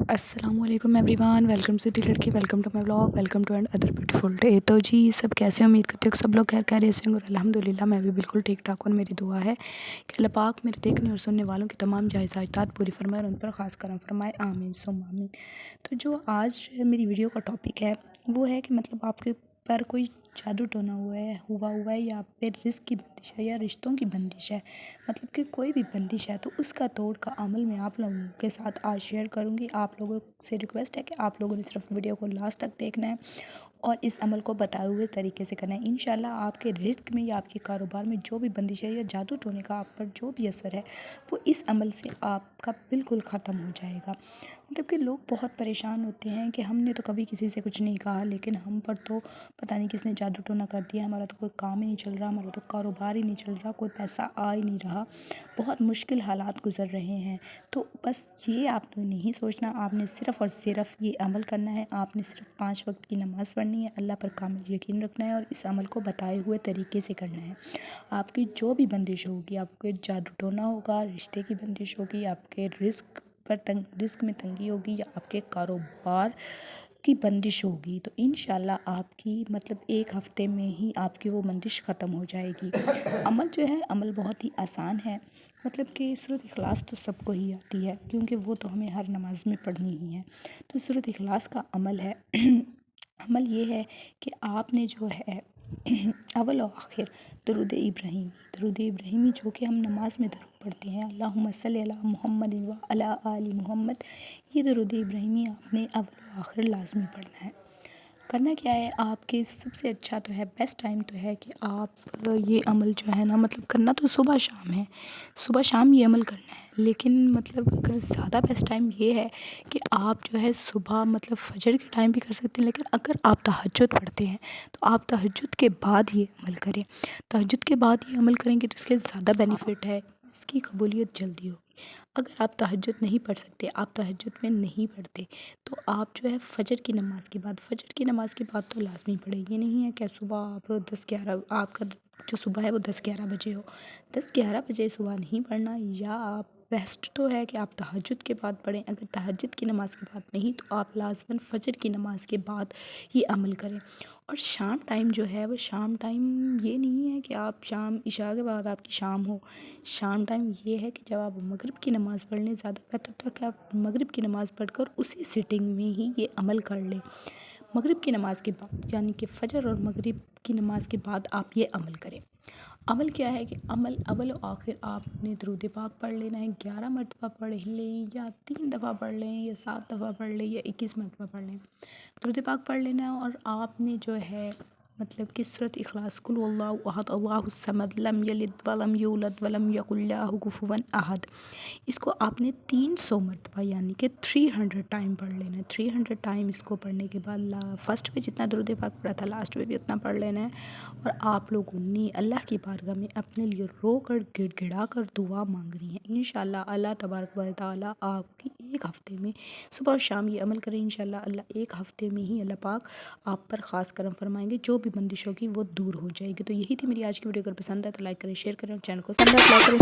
السلام علیکم every one, welcome سے دی لڑکی، welcome to my blog, welcome to another beautiful day. تو جی سب کیسے ہیں؟ امید کرتے ہو کہ سب لوگ خیریت سے ہوں گے، اور الحمدللہ میں بھی بالکل ٹھیک ٹھاک ہوں۔ میری دعا ہے کہ اللہ پاک میرے دیکھنے اور سننے والوں کی تمام جائز حاجات پوری فرمائے اور ان پر خاص کرم فرمائے، آمین ثم آمین۔ تو جو آج میری ویڈیو کا ٹاپک ہے وہ ہے کہ مطلب آپ کے پر کوئی جادو ٹونا ہوا ہے یا آپ پہ رزق کی بندش ہے یا رشتوں کی بندش ہے، مطلب کہ کوئی بھی بندش ہے، تو اس کا توڑ کا عمل میں آپ لوگوں کے ساتھ آج شیئر کروں گی۔ آپ لوگوں سے ریکویسٹ ہے کہ آپ لوگوں نے صرف ویڈیو کو لاسٹ تک دیکھنا ہے اور اس عمل کو بتائے ہوئے طریقے سے کرنا ہے۔ انشاءاللہ آپ کے رزق میں یا آپ کے کاروبار میں جو بھی بندش ہے یا جادو ٹونے کا آپ پر جو بھی اثر ہے وہ اس عمل سے آپ کا بالکل ختم ہو جائے گا۔ مطلب کہ لوگ بہت پریشان ہوتے ہیں کہ ہم نے تو کبھی کسی سے کچھ نہیں کہا، لیکن ہم پر تو پتہ نہیں کس نے جادو ٹونا کر دیا، ہمارا تو کوئی کام ہی نہیں چل رہا، ہمارا تو کاروبار ہی نہیں چل رہا، کوئی پیسہ آ ہی نہیں رہا، بہت مشکل حالات گزر رہے ہیں۔ تو بس یہ آپ نے نہیں سوچنا، آپ نے صرف اور صرف یہ عمل کرنا ہے۔ آپ نے صرف 5 وقت کی نماز پڑھنی ہے، اللہ پر کامل یقین رکھنا ہے اور اس عمل کو بتائے ہوئے طریقے سے کرنا ہے۔ آپ کی جو بھی بندش ہوگی، آپ کے جادو ٹونا ہوگا، رشتے کی بندش ہوگی، آپ کے رزق میں تنگی ہوگی یا آپ کے کاروبار کی بندش ہوگی، تو انشاءاللہ آپ کی مطلب 1 ہفتے میں ہی آپ کی وہ بندش ختم ہو جائے گی۔ عمل جو ہے، عمل بہت ہی آسان ہے، مطلب کہ سورۃ اخلاص تو سب کو ہی آتی ہے کیونکہ وہ تو ہمیں ہر نماز میں پڑھنی ہی ہے۔ تو سورۃ اخلاص کا عمل ہے عمل یہ ہے کہ آپ نے جو ہے اول و آخر درود ابراہیمی جو کہ ہم نماز میں درود پڑھتے ہیں، اللہم صلی علی محمد و علی آل محمد، یہ درود ابراہیمی آپ نے اول و آخر لازمی پڑھنا ہے۔ کرنا کیا ہے، آپ کے سب سے اچھا تو ہے، بیسٹ ٹائم تو ہے کہ آپ یہ عمل جو ہے نا، مطلب کرنا تو صبح شام ہے، صبح شام یہ عمل کرنا ہے، لیکن مطلب اگر زیادہ بیسٹ ٹائم یہ ہے کہ آپ جو ہے صبح مطلب فجر کے ٹائم بھی کر سکتے ہیں، لیکن اگر آپ تہجد پڑھتے ہیں تو آپ تہجد کے بعد یہ عمل کریں۔ تہجد کے بعد یہ عمل کریں گے تو اس کے زیادہ بینیفٹ ہے، اس کی قبولیت جلدی ہوگی۔ اگر آپ تہجد نہیں پڑھ سکتے، آپ تہجد میں نہیں پڑھتے، تو آپ جو ہے فجر کی نماز کے بعد تو لازمی پڑھیں۔ یہ نہیں ہے کہ صبح آپ 10-11 آپ کا جو صبح ہے وہ 10-11 بجے ہو، 10-11 بجے صبح نہیں پڑھنا، یا آپ بیسٹ تو ہے کہ آپ تہجد کے بعد پڑھیں۔ اگر تہجد کی نماز کے بعد نہیں تو آپ لازماً فجر کی نماز کے بعد یہ عمل کریں۔ اور شام ٹائم جو ہے وہ شام ٹائم یہ نہیں ہے کہ آپ شام عشاء کے بعد آپ کی شام ہو، شام ٹائم یہ ہے کہ جب آپ مغرب کی نماز پڑھ لیں، زیادہ بہتر تھا کہ آپ مغرب کی نماز پڑھ کر اسی سٹنگ میں ہی یہ عمل کر لیں۔ مغرب کی نماز کے بعد یعنی کہ فجر اور مغرب کی نماز کے بعد آپ یہ عمل کریں۔ عمل کیا ہے کہ عمل اول و آخر آپ نے درود پاک پڑھ لینا ہے، 11 مرتبہ پڑھ لیں یا 3 دفعہ پڑھ لیں یا 7 دفعہ پڑھ لیں یا 21 مرتبہ پڑھ لیں، درود پاک پڑھ لینا ہے۔ اور آپ نے جو ہے مطلب کہ سورۃ اخلاص، قل هو اللہ احد اللہ الصمد لم یلد ولم یولد ولم یکن لہ کفوا احد، اس کو آپ نے 300 مرتبہ یعنی کہ 300 ٹائم پڑھ لینا ہے۔ 300 ٹائم اس کو پڑھنے کے بعد فرسٹ پہ جتنا درود پاک پڑھا تھا لاسٹ پہ بھی اتنا پڑھ لینا ہے، اور آپ لوگوں نے اللہ کی بارگاہ میں اپنے لیے رو کر گڑ گڑا کر دعا مانگنی ہے۔ انشاءاللہ اللہ تبارک و تعالیٰ آپ کی 1 ہفتے میں صبح اور شام یہ عمل کریں، انشاءاللہ اللہ 1 ہفتے میں ہی اللہ پاک آپ پر خاص کرم فرمائیں گے، جو بھی بندش ہوگی وہ دور ہو جائے گی۔ تو یہی تھی میری آج کی ویڈیو، اگر پسند ہے تو لائک کریں، شیئر کریں اور چینل کو سبسکرائب کریں۔